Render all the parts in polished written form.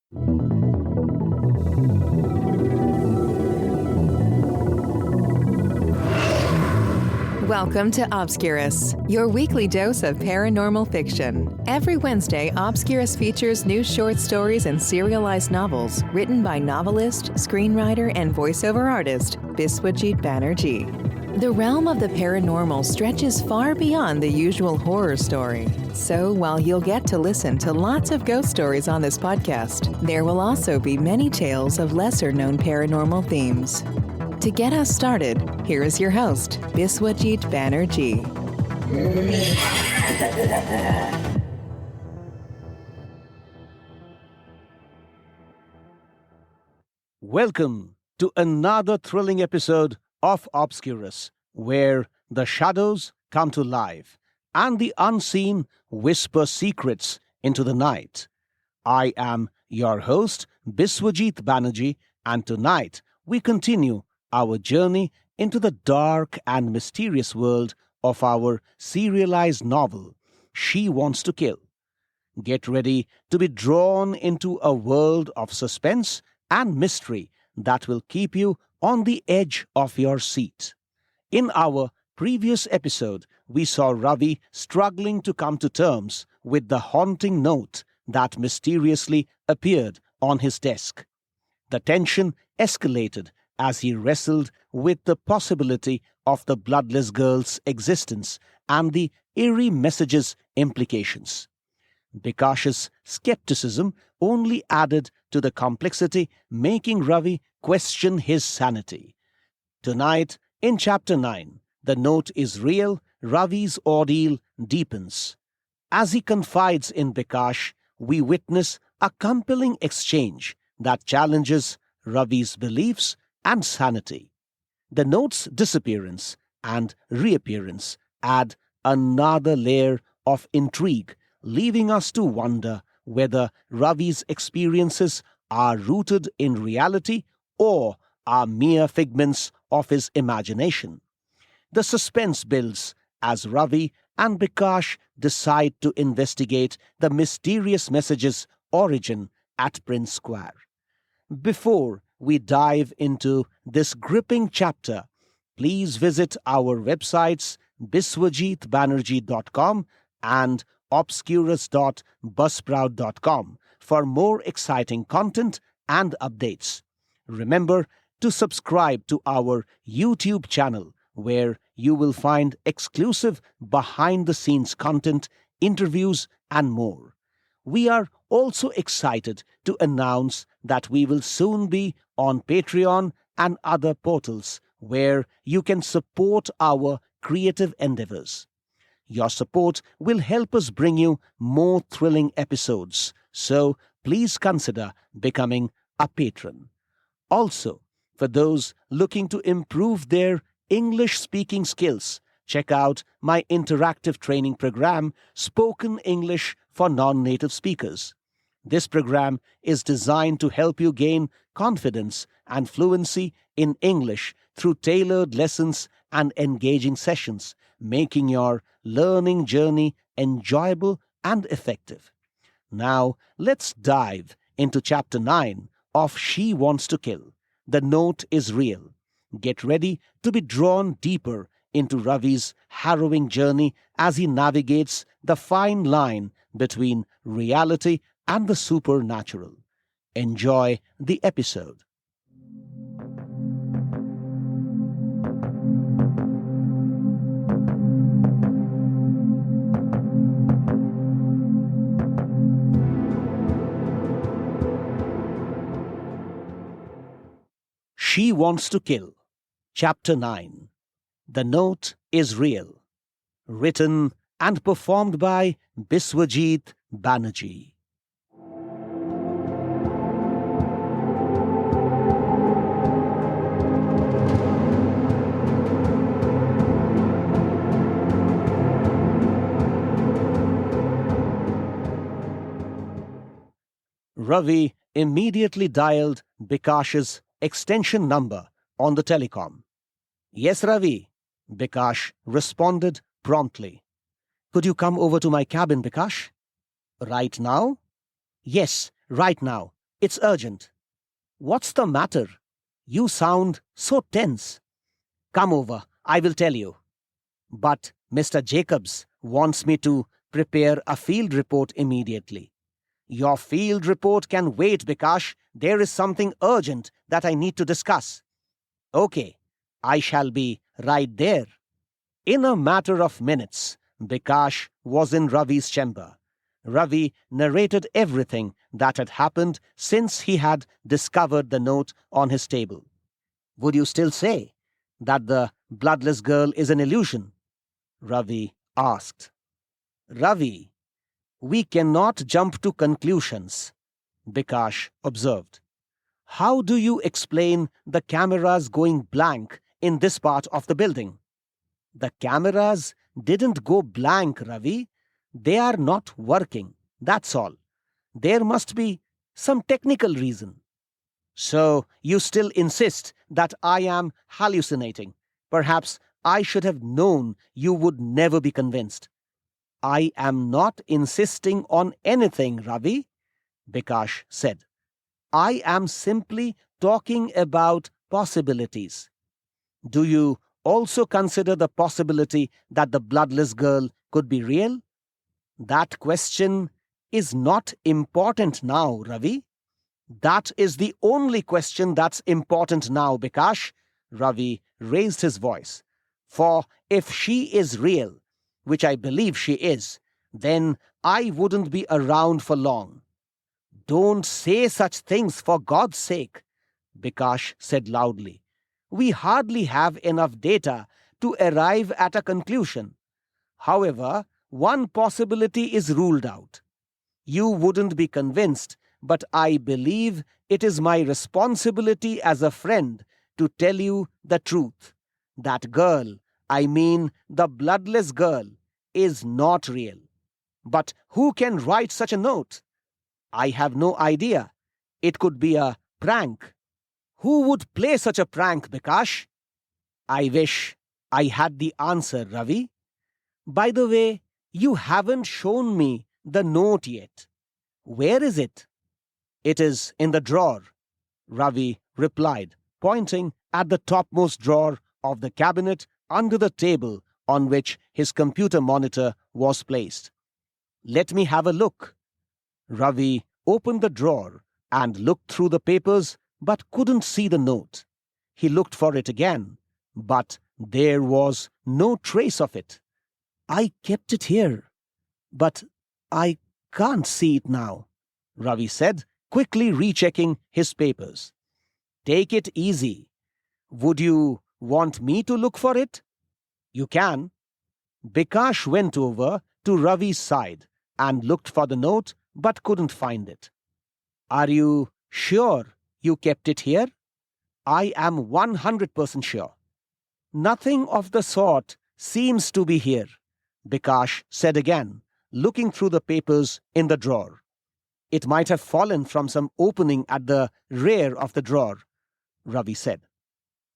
Welcome to Obscurus, your weekly dose of paranormal fiction. Every Wednesday, Obscurus features new short stories and serialized novels written by novelist, screenwriter, and voiceover artist Biswajit Banerjee. The realm of the paranormal stretches far beyond the usual horror story. So while you'll get to listen to lots of ghost stories on this podcast, there will also be many tales of lesser-known paranormal themes. To get us started, here is your host, Biswajit Banerjee. Welcome to another thrilling episode of Obscurus, where the shadows come to life and the unseen whisper secrets into the night. I am your host, Biswajit Banerjee, and tonight we continue our journey into the dark and mysterious world of our serialized novel, She Wants to Kill. Get ready to be drawn into a world of suspense and mystery that will keep you on the edge of your seat. In our previous episode, we saw Ravi struggling to come to terms with the haunting note that mysteriously appeared on his desk. The tension escalated as he wrestled with the possibility of the bloodless girl's existence and the eerie message's implications. Bikash's skepticism only added to the complexity, making Ravi question his sanity. Tonight, in Chapter 9, the note is real, Ravi's ordeal deepens. As he confides in Bikash, we witness a compelling exchange that challenges Ravi's beliefs and sanity. The note's disappearance and reappearance add another layer of intrigue, leaving us to wonder whether Ravi's experiences are rooted in reality or are mere figments of his imagination. The suspense builds as Ravi and Bikash decide to investigate the mysterious message's origin at Prince Square. Before we dive into this gripping chapter, please visit our websites biswajitbanerjee.com and obscurus.buzzsprout.com for more exciting content and updates. Remember to subscribe to our YouTube channel, where you will find exclusive behind-the-scenes content, interviews, and more. We are also excited to announce that we will soon be on Patreon and other portals where you can support our creative endeavors. Your support will help us bring you more thrilling episodes, so please consider becoming a patron. Also, for those looking to improve their English-speaking skills, check out my interactive training program, Spoken English for Non-Native Speakers. This program is designed to help you gain confidence and fluency in English through tailored lessons and engaging sessions, making your learning journey enjoyable and effective. Now, let's dive into Chapter 9 of She Wants to Kill. The note is real. Get ready to be drawn deeper into Ravi's harrowing journey as he navigates the fine line between reality and the supernatural. Enjoy the episode. She Wants to Kill. Chapter 9. The Note is Real. Written and performed by Biswajit Banerjee. Ravi immediately dialed Bikash's extension number on the telecom. "Yes, Ravi," Bikash responded promptly. "Could you come over to my cabin, Bikash?" "Right now?" "Yes, right now. It's urgent. What's the matter? You sound so tense. Come over, I will tell you. But Mr. Jacobs wants me to prepare a field report immediately. Your field report can wait, Bikash. There is something urgent that I need to discuss. Okay, I shall be right there. In a matter of minutes, Bikash was in Ravi's chamber. Ravi narrated everything that had happened since he had discovered the note on his table. Would you still say that the bloodless girl is an illusion? Ravi asked. Ravi, we cannot jump to conclusions, Bikash observed. How do you explain the cameras going blank in this part of the building? The cameras didn't go blank, Ravi. They are not working. That's all. There must be some technical reason. So you still insist that I am hallucinating. Perhaps I should have known you would never be convinced. I am not insisting on anything, Ravi, Bikash said. I am simply talking about possibilities. Do you also consider the possibility that the bloodless girl could be real? That question is not important now, Ravi. That is the only question that's important now, Bikash. Ravi raised his voice. For if she is real, which I believe she is, then I wouldn't be around for long. Don't say such things, for God's sake, Bikash said loudly. We hardly have enough data to arrive at a conclusion. However, one possibility is ruled out. You wouldn't be convinced, but I believe it is my responsibility as a friend to tell you the truth. That girl, I mean the bloodless girl, is not real. But who can write such a note? I have no idea. It could be a prank. Who would play such a prank, Bikash? I wish I had the answer, Ravi. By the way, you haven't shown me the note yet. Where is it? It is in the drawer, Ravi replied, pointing at the topmost drawer of the cabinet under the table on which his computer monitor was placed. Let me have a look. Ravi opened the drawer and looked through the papers but couldn't see the note. He looked for it again, but there was no trace of it. I kept it here, but I can't see it now, Ravi said, quickly rechecking his papers. Take it easy. Would you want me to look for it? You can. Bikash went over to Ravi's side and looked for the note but couldn't find it. Are you sure you kept it here? I am 100% sure. Nothing of the sort seems to be here, Bikash said again, looking through the papers in the drawer. It might have fallen from some opening at the rear of the drawer, Ravi said.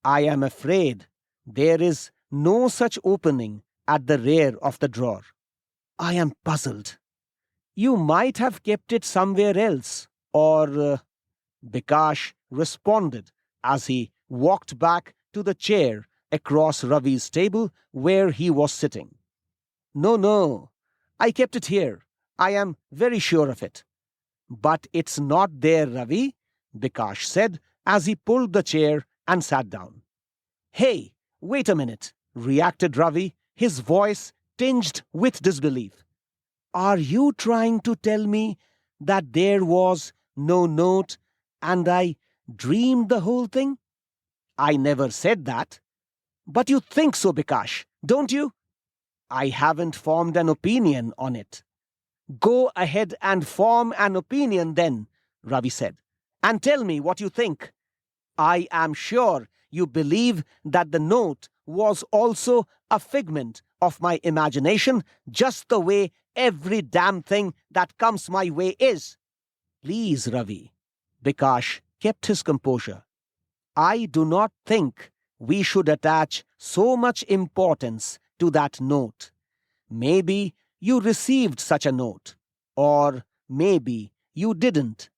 I am afraid there is no such opening at the rear of the drawer. I am puzzled. You might have kept it somewhere else, or Bikash responded as he walked back to the chair across Ravi's table where he was sitting. No, I kept it here. I am very sure of it. But it's not there, Ravi, Bikash said as he pulled the chair and sat down. Hey, wait a minute, reacted Ravi, his voice tinged with disbelief. Are you trying to tell me that there was no note and I dreamed the whole thing? I never said that. But you think so, Bikash, don't you? I haven't formed an opinion on it. Go ahead and form an opinion then, Ravi said, and tell me what you think. I am sure you believe that the note was also a figment of my imagination, just the way every damn thing that comes my way is. Please, Ravi. Bikash kept his composure. I do not think we should attach so much importance to that note. Maybe you received such a note, or maybe you didn't.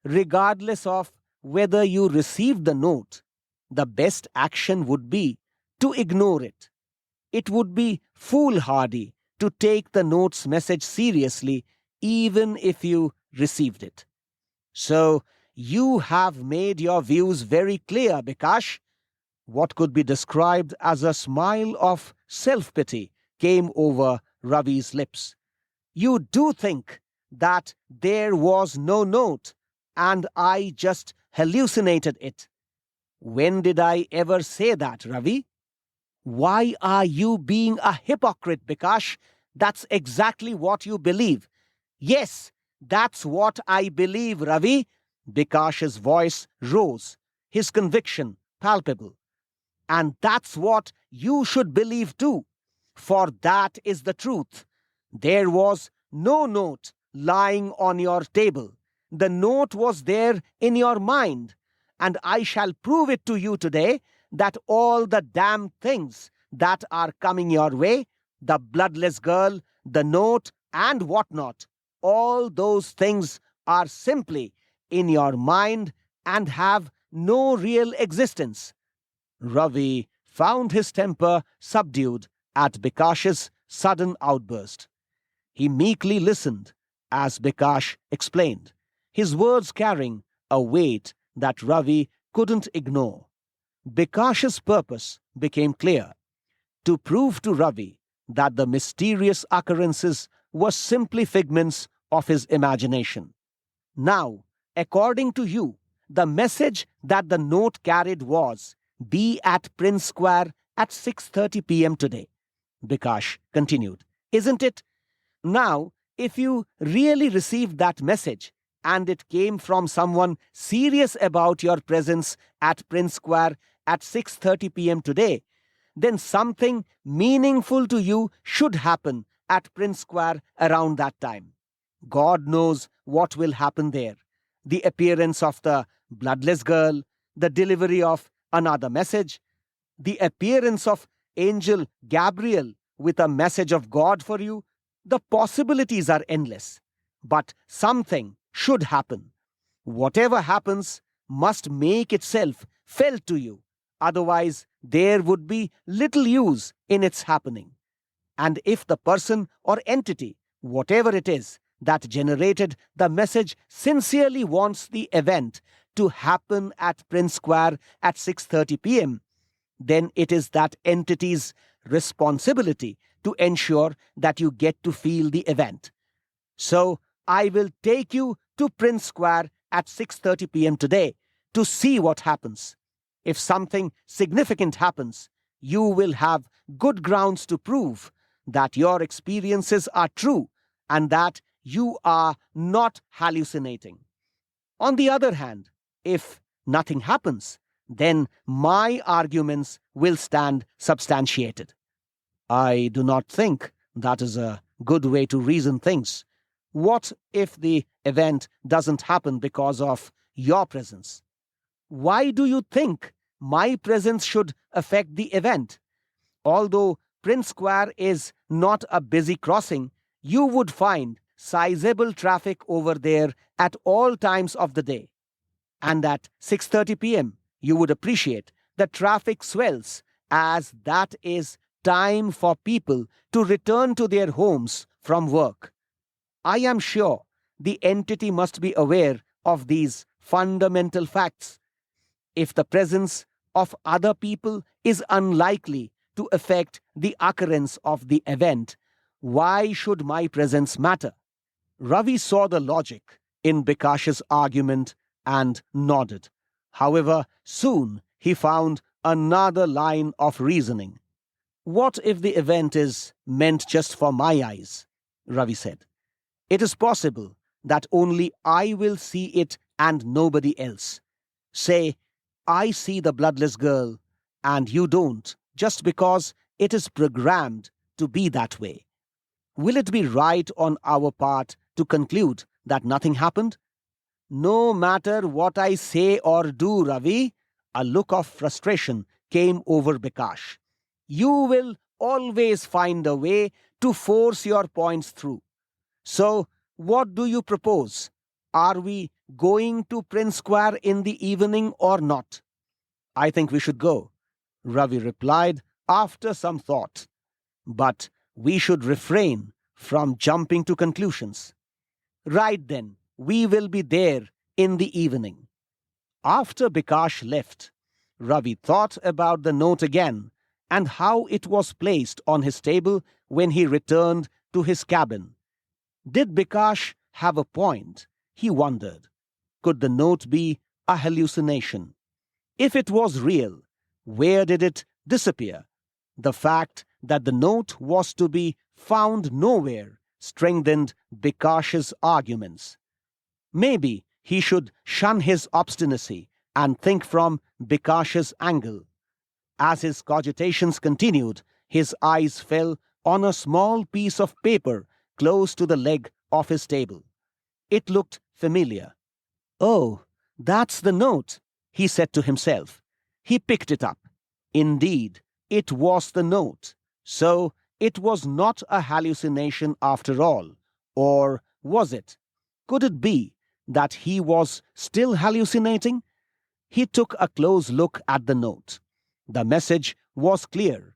regardless of whether you received the note, the best action would be to ignore it. It would be foolhardy to take the note's message seriously even if you received it. So, you have made your views very clear, Bikash. What could be described as a smile of self-pity came over Ravi's lips. You do think that there was no note and I just hallucinated it. When did I ever say that, Ravi? Why are you being a hypocrite, Bikash? That's exactly what you believe. Yes, that's what I believe, Ravi. Bikash's voice rose, his conviction palpable. And that's what you should believe too, for that is the truth. There was no note lying on your table. The note was there in your mind, and I shall prove it to you today that all the damn things that are coming your way, the bloodless girl, the note, and whatnot, all those things are simply in your mind and have no real existence. Ravi found his temper subdued at Bikash's sudden outburst. He meekly listened as Bikash explained, his words carrying a weight that Ravi couldn't ignore. Bikash's purpose became clear: to prove to Ravi that the mysterious occurrences were simply figments of his imagination. Now, according to you, the message that the note carried was, "Be at Prince Square at 6:30 p.m. today," Bikash continued. Isn't it? Now, if you really received that message and it came from someone serious about your presence at Prince Square at 6:30 p.m. today, then something meaningful to you should happen at Prince Square around that time. God knows what will happen there. The appearance of the bloodless girl, the delivery of another message, the appearance of Angel Gabriel with a message of God for you. The possibilities are endless. But something should happen. Whatever happens must make itself felt to you. Otherwise, there would be little use in its happening. And if the person or entity, whatever it is, that generated the message sincerely wants the event to happen at Prince Square at 6:30 p.m., then it is that entity's responsibility to ensure that you get to feel the event. So, I will take you to Prince Square at 6:30 p.m. today to see what happens. If something significant happens, you will have good grounds to prove that your experiences are true and that you are not hallucinating. On the other hand, if nothing happens, then my arguments will stand substantiated. I do not think that is a good way to reason things. What if the event doesn't happen because of your presence? Why do you think my presence should affect the event? Although Prince Square is not a busy crossing, you would find sizable traffic over there at all times of the day. And at 6:30 p.m., you would appreciate the traffic swells, as that is time for people to return to their homes from work. I am sure the entity must be aware of these fundamental facts. If the presence of other people is unlikely to affect the occurrence of the event, why should my presence matter? Ravi saw the logic in Bikash's argument and nodded. However, soon he found another line of reasoning. What if the event is meant just for my eyes? Ravi said. It is possible that only I will see it and nobody else. Say, I see the bloodless girl and you don't, just because it is programmed to be that way. Will it be right on our part to conclude that nothing happened? No matter what I say or do, Ravi, a look of frustration came over Bikash. You will always find a way to force your points through. So, what do you propose? Are we going to Prince Square in the evening or not? I think we should go, Ravi replied after some thought. But we should refrain from jumping to conclusions. Right then, we will be there in the evening. After Bikash left, Ravi thought about the note again and how it was placed on his table when he returned to his cabin. Did Bikash have a point? He wondered. Could the note be a hallucination? If it was real, where did it disappear? The fact that the note was to be found nowhere strengthened Bikash's arguments. Maybe he should shun his obstinacy and think from Bikash's angle. As his cogitations continued, his eyes fell on a small piece of paper close to the leg of his table. It looked familiar. "Oh, that's the note," he said to himself. He picked it up. Indeed, it was the note. So it was not a hallucination after all. Or was it? Could it be that he was still hallucinating? He took a close look at the note. The message was clear.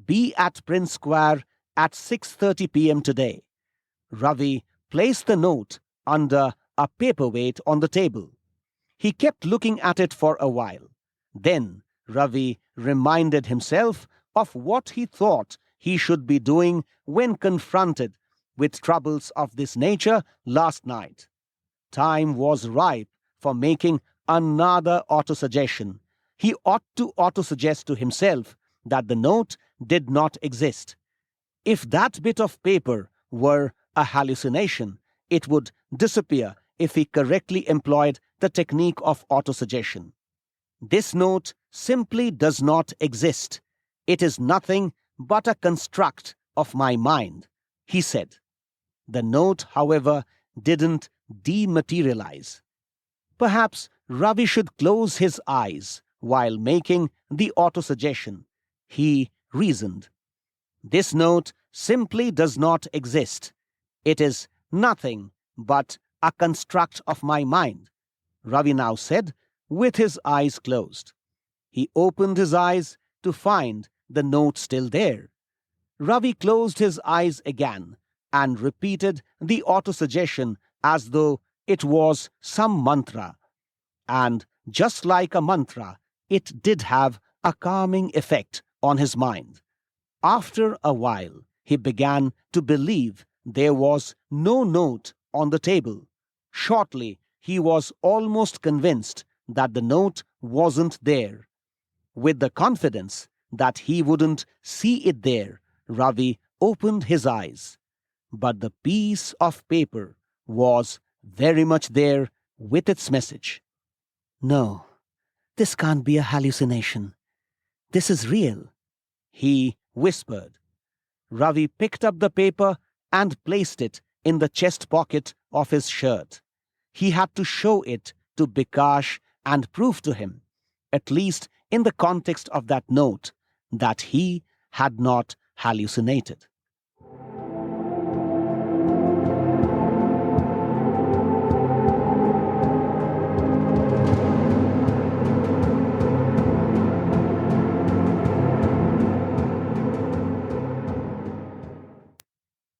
Be at Prince Square at 6:30 p.m. today. Ravi placed the note under a paperweight on the table. He kept looking at it for a while. Then Ravi reminded himself of what he thought he should be doing when confronted with troubles of this nature last night. Time was ripe for making another autosuggestion. He ought to autosuggest to himself that the note did not exist. If that bit of paper were a hallucination, it would disappear if he correctly employed the technique of autosuggestion. This note simply does not exist. It is nothing but a construct of my mind, he said. The note, however, didn't dematerialize. Perhaps Ravi should close his eyes while making the autosuggestion, he reasoned. This note simply does not exist. It is nothing but a construct of my mind, Ravi now said, with his eyes closed. He opened his eyes to find the note still there. Ravi closed his eyes again and repeated the autosuggestion as though it was some mantra. And just like a mantra, it did have a calming effect on his mind. After a while, he began to believe there was no note on the table. Shortly, he was almost convinced that the note wasn't there. With the confidence that he wouldn't see it there, Ravi opened his eyes. But the piece of paper was very much there with its message. No, this can't be a hallucination. This is real, he whispered. Ravi picked up the paper and placed it in the chest pocket of his shirt. He had to show it to Bikash and prove to him, at least in the context of that note, that he had not hallucinated.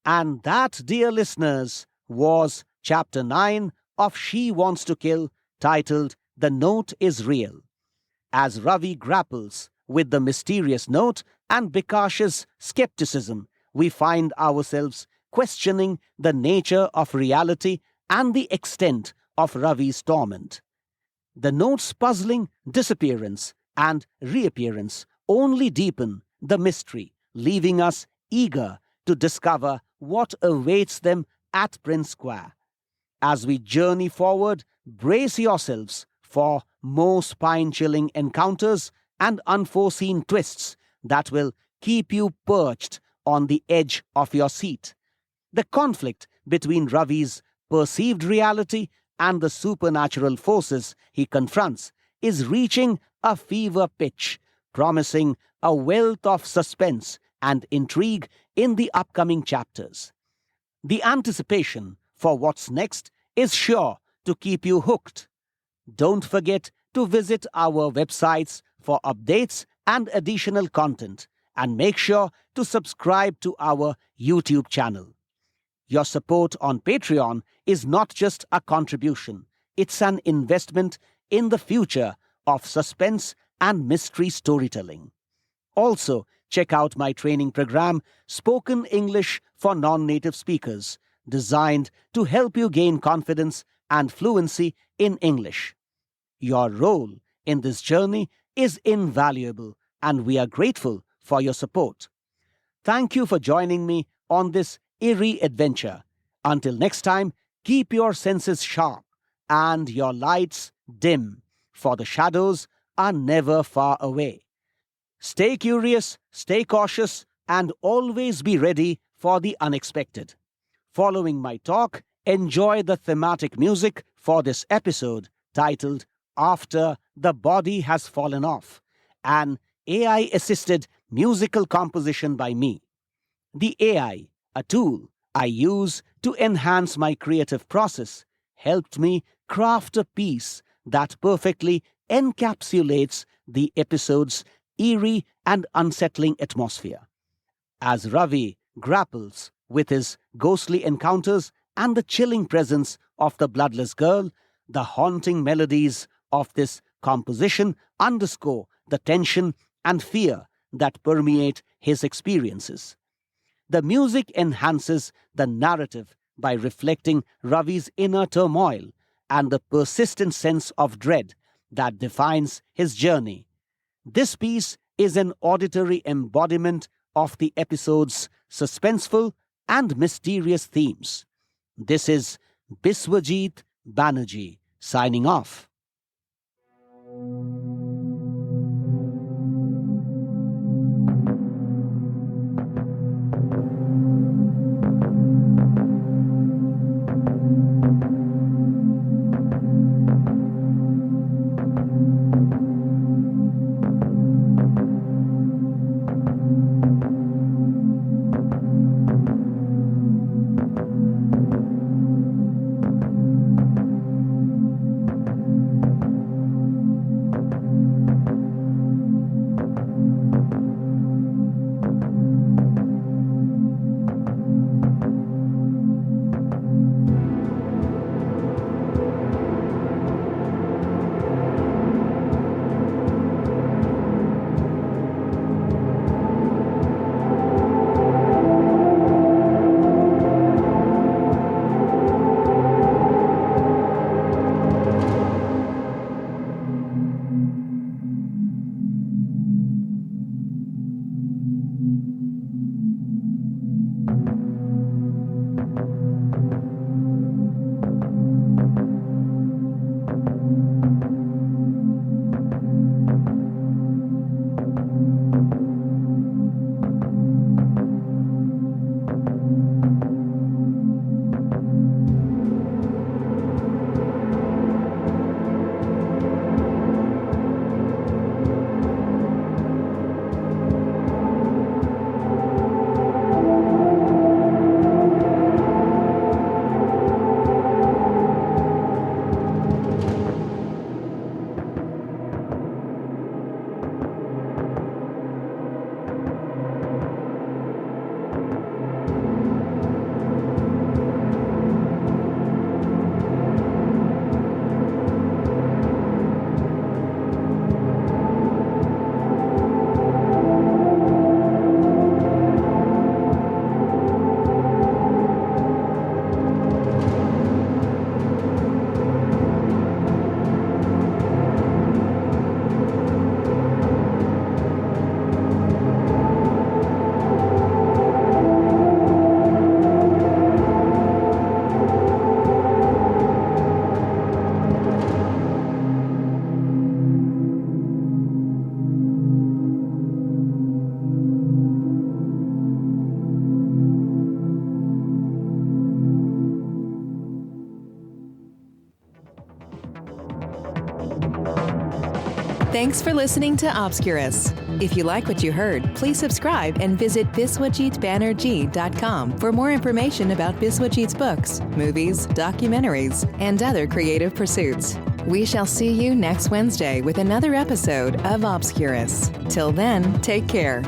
And that, dear listeners, was Chapter 9 of She Wants to Kill, titled The Note is Real. As Ravi grapples with the mysterious note and Bikash's skepticism, we find ourselves questioning the nature of reality and the extent of Ravi's torment. The note's puzzling disappearance and reappearance only deepen the mystery, leaving us eager to discover what awaits them at Prince Square. As we journey forward, brace yourselves for more spine-chilling encounters and unforeseen twists that will keep you perched on the edge of your seat. The conflict between Ravi's perceived reality and the supernatural forces he confronts is reaching a fever pitch, promising a wealth of suspense and intrigue in the upcoming chapters. The anticipation for what's next is sure to keep you hooked. Don't forget to visit our websites for updates and additional content, and make sure to subscribe to our YouTube channel. Your support on Patreon is not just a contribution, it's an investment in the future of suspense and mystery storytelling. Also, check out my training program, Spoken English for Non-Native Speakers, designed to help you gain confidence and fluency in English. Your role in this journey is invaluable, and we are grateful for your support. Thank you for joining me on this eerie adventure. Until next time, keep your senses sharp and your lights dim, for the shadows are never far away. Stay curious, stay cautious, and always be ready for the unexpected. Following my talk, enjoy the thematic music for this episode titled After the Body Has Fallen Off, an AI-assisted musical composition by me. The AI, a tool I use to enhance my creative process, helped me craft a piece that perfectly encapsulates the episode's eerie and unsettling atmosphere. As Ravi grapples with his ghostly encounters and the chilling presence of the bloodless girl, the haunting melodies of this composition underscore the tension and fear that permeate his experiences. The music enhances the narrative by reflecting Ravi's inner turmoil and the persistent sense of dread that defines his journey. This piece is an auditory embodiment of the episode's suspenseful and mysterious themes. This is Biswajit Banerjee signing off. Thanks for listening to Obscurus. If you like what you heard, please subscribe and visit biswajitbanerjee.com for more information about Biswajit's books, movies, documentaries, and other creative pursuits. We shall see you next Wednesday with another episode of Obscurus. Till then, take care.